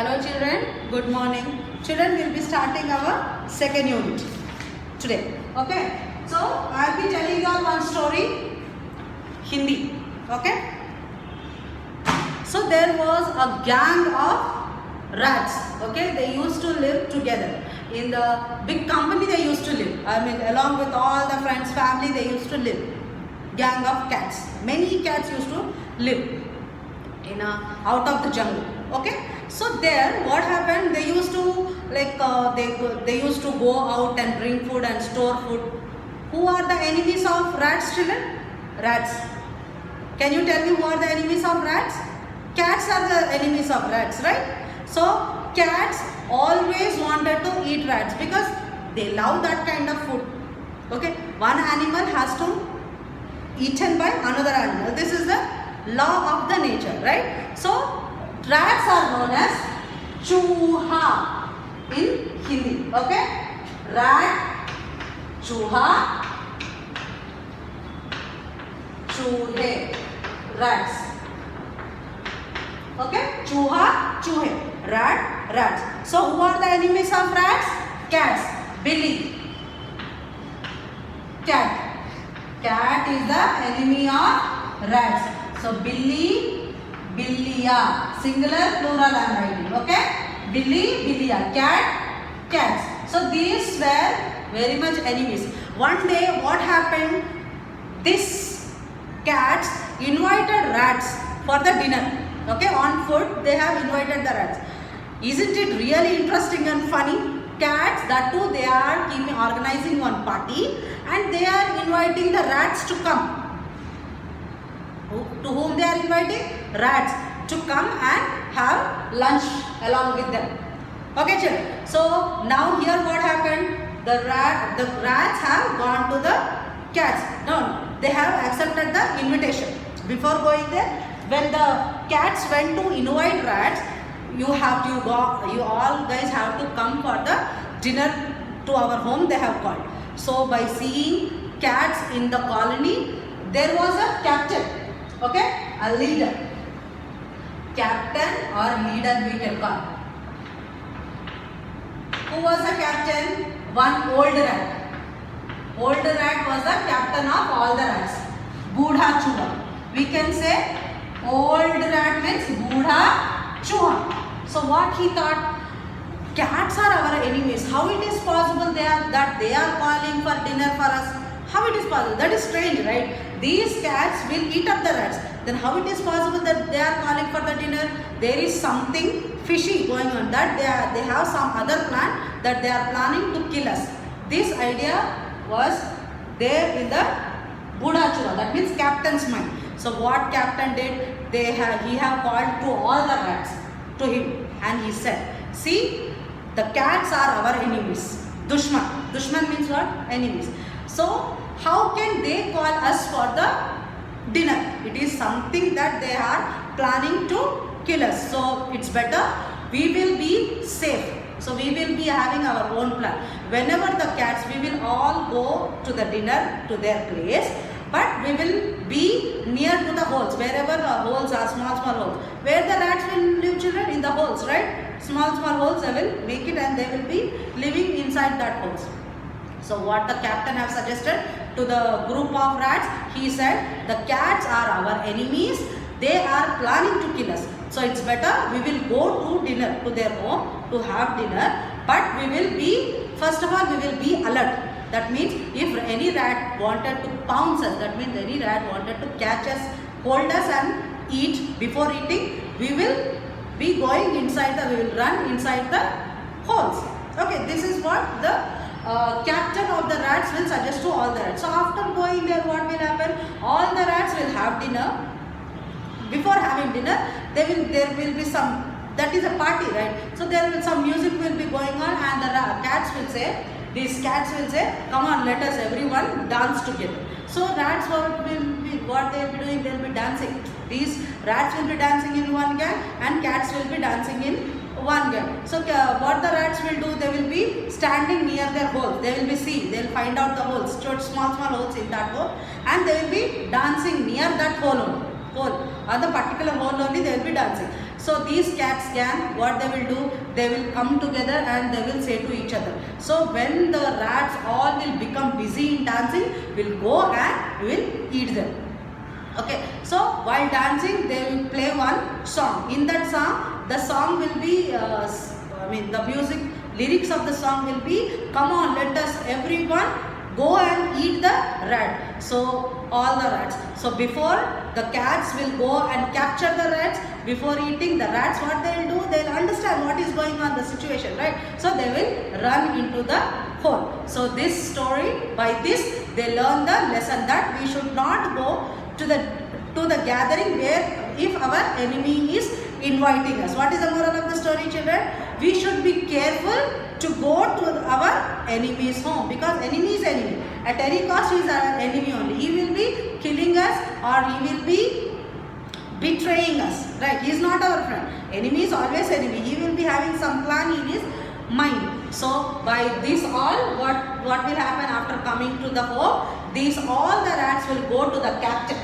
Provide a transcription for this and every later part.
Hello children, good morning. Children, will be starting our second unit today. Okay. So, I will be telling you all one story, Hindi. Okay. So, there was a gang of rats. Okay. They used to live together. In the big company they used to live. I mean, along with all the friends, family, they used to live. Gang of cats. Many cats used to live in out of the jungle. Okay. So there, what happened? They used to they used to go out and bring food and store food. Who are the enemies of rats, children? Rats. Can you tell me who are the enemies of rats? Cats are the enemies of rats, right? So cats always wanted to eat rats because they love that kind of food. Okay, one animal has to eaten by another animal. This is the law of the nature, right? So rats are known as chooha in Hindi. Okay, rat, chooha, choohe, rats. Okay, chooha, choohe, rat, rats. So who are the enemies of rats? Cats. Billy, cat. Cat is the enemy of rats. So Billy, Billiya, singular, plural I am writing. Okay, Billy, Billiya, cat, cats. So these were very much enemies. One day what happened? These cats invited rats for the dinner. Okay, on food they have invited the rats. Isn't it really interesting and funny? Cats, that too, they are organizing one party and they are inviting the rats to come. To whom they are inviting? Rats to come and have lunch along with them. Okay, children. So now here what happened? The rats have gone to the cats. No, they have accepted the invitation. Before going there, when the cats went to invite rats, you all guys have to come for the dinner to our home. They have called. So by seeing cats in the colony, there was a captain. Okay, a leader. Captain or leader we can call. Who was the captain? One old rat. Old rat was the captain of all the rats. Boodha Chuha. We can say old rat means Boodha Chuha. So what he thought? Cats are our enemies. How it is possible that they are calling for dinner for us? How it is possible? That is strange, right? These cats will eat up the rats. Then how it is possible that they are calling for the dinner? There is something fishy going on. That they have some other plan that they are planning to kill us. This idea was there in the Buddha Chura. That means captain's mind. So what captain did? He have called to all the rats to him and he said, see, the cats are our enemies. Dushman. Dushman means what? Enemies. So how can they call us for the dinner? It is something that they are planning to kill us. So it's better we will be safe. So we will be having our own plan. Whenever the cats, we will all go to the dinner to their place, but we will be near to the holes. Wherever the holes are, small holes. Where the rats will live, children? In the holes, right? Small holes, they will make it and they will be living inside that holes. So what the captain have suggested to the group of rats, he said, the cats are our enemies. They are planning to kill us. So it's better we will go to dinner, to their home to have dinner. But we will be, first of all, we will be alert. That means if any rat wanted to pounce us, that means any rat wanted to catch us, hold us and eat, before eating, we will be going inside we will run inside the holes. Okay, this is what the captain of the rats will suggest to all the rats. So after going there, what will happen? All the rats will have dinner. Before having dinner, there will be some, that is a party, right? So some music will be going on and the these cats will say, come on, let us everyone dance together. So rats what they will be doing, they will be dancing. These rats will be dancing in one gang and cats will be dancing in one gang. So what the rats will do, they will be standing near their holes. They will be they will find out the holes, small holes in that hole, and they will be dancing near that hole on the particular hole only they will be dancing. So these cats gang, what they will do, they will come together and they will say to each other. So when the rats all will become busy in dancing, will go and will eat them. Okay, so while dancing they will play one song. In that song, the song will be the music lyrics of the song will be, come on, let us everyone go and eat the rat. So all the rats, so before the cats will go and capture the rats, before eating the rats, what they will do, they will understand what is going on the situation, right? So they will run into the hole. So this story, by this they learn the lesson that we should not go to the gathering where if our enemy is inviting us. What is the moral of the story, children? We should be careful to go to our enemy's home, because enemy is enemy. At any cost he is our enemy only. He will be killing us or he will be betraying us, right? He is not our friend. Enemy is always enemy. He will be having some plan in his mind. So by this all, what will happen after coming to the home? These all the rats will go to the captain.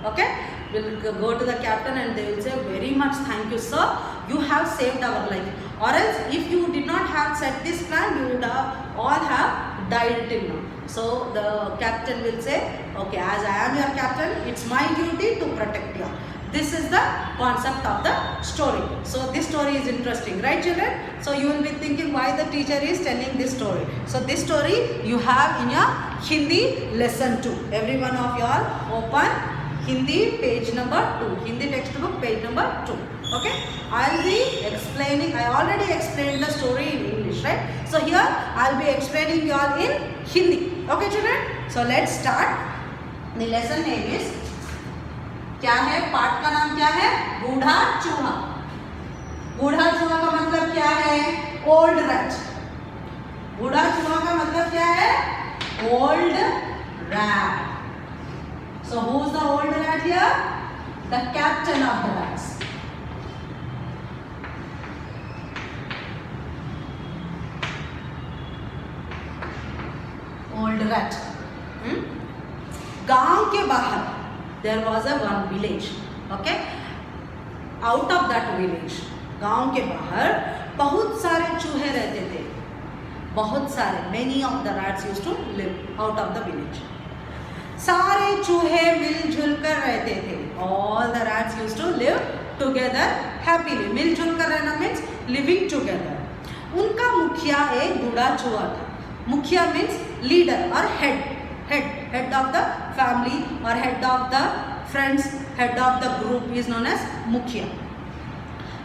Okay, will go to the captain and they will say, very much thank you sir, you have saved our life, or else if you did not have set this plan, you would have all have died till now. So the captain will say, okay, as I am your captain, it's my duty to protect you. This is the concept of the story. So this story is interesting, right children? So you will be thinking why the teacher is telling this story. So this story you have in your Hindi lesson 2. Every one of you all open Hindi page number 2, Hindi textbook page number 2. Okay, I'll be explaining. I already explained the story in English, right? So here I'll be explaining you all in Hindi. Okay children, so let's start. The lesson name is, क्या है, पाठ का नाम क्या है? बूढ़ा चूहा. बूढ़ा चूहा का मतलब क्या है? Old rat. बूढ़ा चूहा का मतलब क्या है? Old rat. So who's the old rat here? The captain of the rats. Old rat. गांव के बाहर there was a one village. Okay, out of that village, गांव के बाहर बहुत सारे चूहे रहते थे. बहुत सारे, many of the rats used to live out of the village. सारे चूहे मिलजुल कर रहते थे. All the rats used to live together happily. मिलजुल कर रहना means living together. उनका मुखिया एक बूढ़ा चूहा था. मुखिया means leader or head of the family or head of the friends, head of the group is known as मुखिया.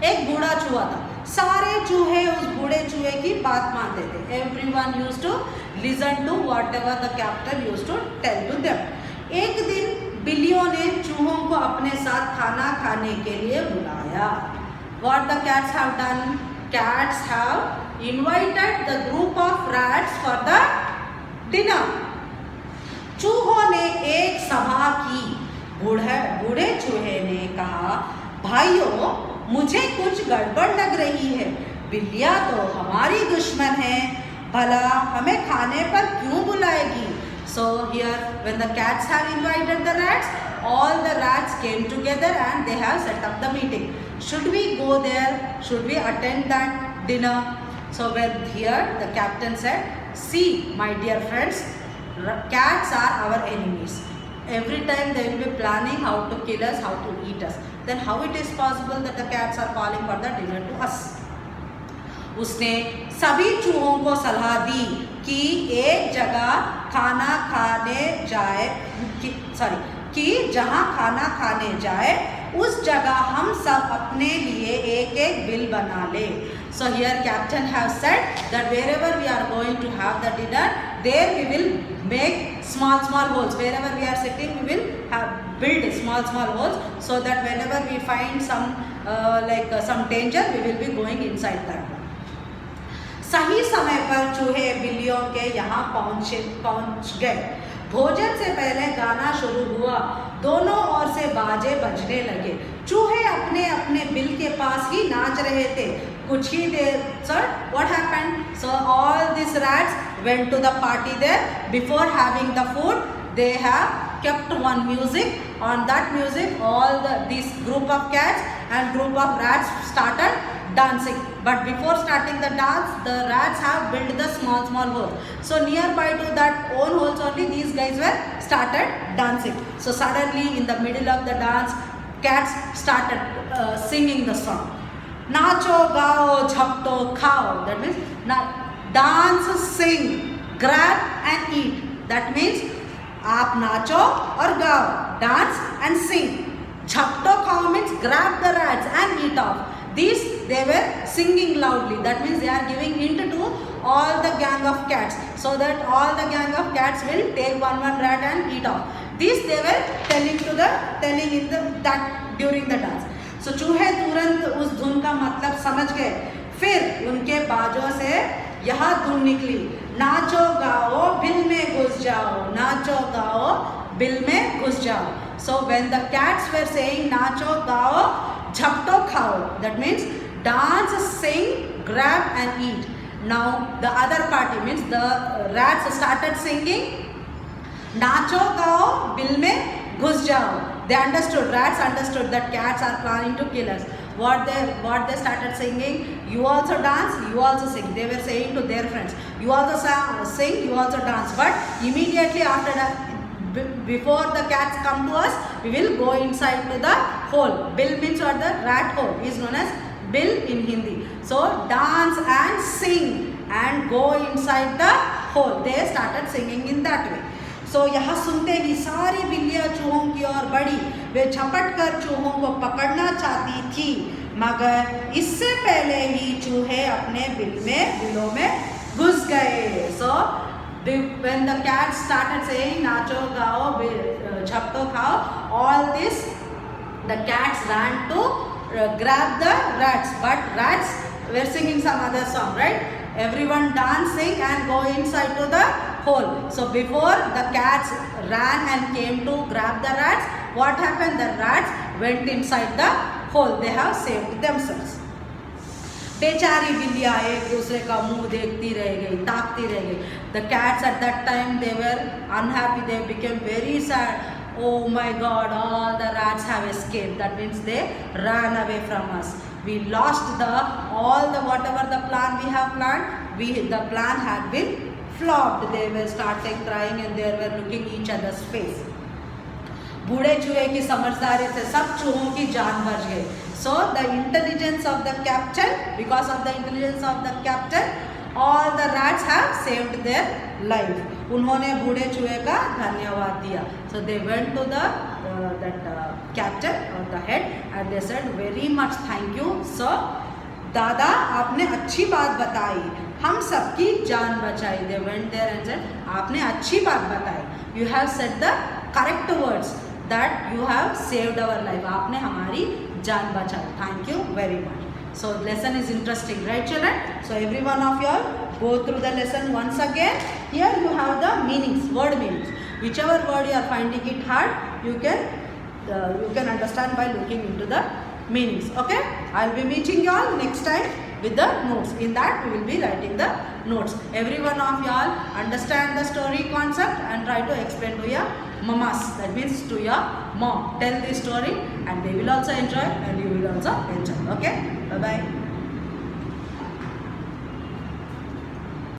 एक बूढ़ा चूहा था. सारे चूहे उस बूढ़े चूहे की बात मानते थे. Everyone used to listen to whatever the captain used to tell to them. एक दिन बिल्लियों ने चूहों को अपने साथ खाना खाने के लिए बुलाया. What the cats have done? Cats have invited the group of rats for the dinner. चूहों ने एक सभा की. बूढ़े चूहे ने कहा, भाइयों, मुझे कुछ गड़बड़ लग रही है. बिल्लियाँ तो हमारी दुश्मन है, भला हमें खाने पर क्यों बुलाएगी? So here when the cats have invited the rats, all the rats came together and they have set up the meeting. Should we go there? Should we attend that dinner? So when here the captain said, see my dear friends, cats are our enemies. Every time they will be planning how to kill us, how to eat us. Then how it is possible that the cats are calling for the dinner to us? उसने सभी चूहों को सलाह दी कि एक जगह खाना खाने जाए, कि जहाँ खाना खाने जाए उस जगह हम सब अपने लिए एक एक बिल बना ले. So here captain have said that wherever we are going to have the dinner, there we will make small holes. Wherever we are sitting, we will build small holes, so that whenever we find some some danger, we will be going inside that one. सही समय पर चूहे बिल्लियों के यहाँ पहुँच गए. भोजन से पहले गाना शुरू हुआ. दोनों ओर से बाजे बजने लगे. चूहे अपने अपने बिल के पास ही नाच रहे थे. कुछ ही देर, sir, what happened? So all these rats went to the party there. Before having the food, they have kept one music On that music, all these group of cats and group of rats started dancing. But before starting the dance, the rats have built the small hole. So nearby to that own holes only, these guys were started dancing. So suddenly in the middle of the dance, cats started singing the song. Nacho, gao, jhapto, khao. That means dance, sing, grab and eat. That means आप नाचो और गाओ, dance and sing. Jhapto khao means grab the rats and eat off. These they were singing loudly. That means they are giving hint to all the gang of cats, so that all the gang of cats will take one rat and eat off. These they were telling in that during the dance. So चूहे तुरंत उस धुन का मतलब समझ गए. फिर उनके बाजों से यह धुन निकली, नाचो गाओ बिल में घुस जाओ, नाचो गाओ बिल में घुस जाओ. So when the cats were saying नाचो गाओ झपटो खाओ, that means dance, sing, grab and eat. Now the other party means the rats started singing नाचो गाओ बिल में घुस जाओ. They understood, rats understood that cats are planning to kill us. What they started singing, you also dance, you also sing. They were saying to their friends, you also sing, you also dance. But immediately after that, before the cats come to us, we will go inside to the hole. Bill means what? The rat hole is known as bill in Hindi. So dance and sing and go inside the hole. They started singing in that way. So यहाँ सुनते ही सारी बिल्लियाँ चूहों की ओर बढ़ी. वे झपट कर चूहों को पकड़ना चाहती थी, मगर इससे पहले ही चूहे अपने बिलों में घुस गए. So when the cats started saying नाचो गाओ झपटो खाओ, all this the cats ran to grab the rats, but rats were singing some other song, right? Everyone dancing and go inside to the hole. So before the cats ran and came to grab the rats, what happened? The rats went inside the hole. They have saved themselves. बेचारी बिल्लियाँ एक दूसरे का मुंह देखती रह गई, ताकती रह गई. The cats at that time, they were unhappy. They became very sad. Oh my God, all the rats have escaped. That means they ran away from us. We lost whatever the plan we have planned. The plan had been flopped. They were starting crying and they were looking each other's face. बूढ़े चूहे की समझदारी से सब चूहों की जान बच गई. So the intelligence of the captain, because of the intelligence of the captain, all the rats have saved their life. उन्होंने बूढ़े चूहे का धन्यवाद दिया. So they went to that captain or the head and they said very much thank you sir. दादा आपने अच्छी बात बताई, हम सबकी जान बचाई. They went there and said आपने अच्छी बात बताई. You have said the correct words that you have saved our life. आपने हमारी जान बचाई. Thank you very much. So lesson is interesting, right children? So every one of you all go through the lesson once again. Here you have the meanings, word meanings. Whichever word you are finding it hard, you can understand by looking into the meanings. Okay? I will be meeting you all next time with the notes. In that we will be writing the notes. Every one of you all understand the story concept and try to explain to your mamas. That means to your mom. Tell the story and they will also enjoy and you will also enjoy. Okay? Bye bye.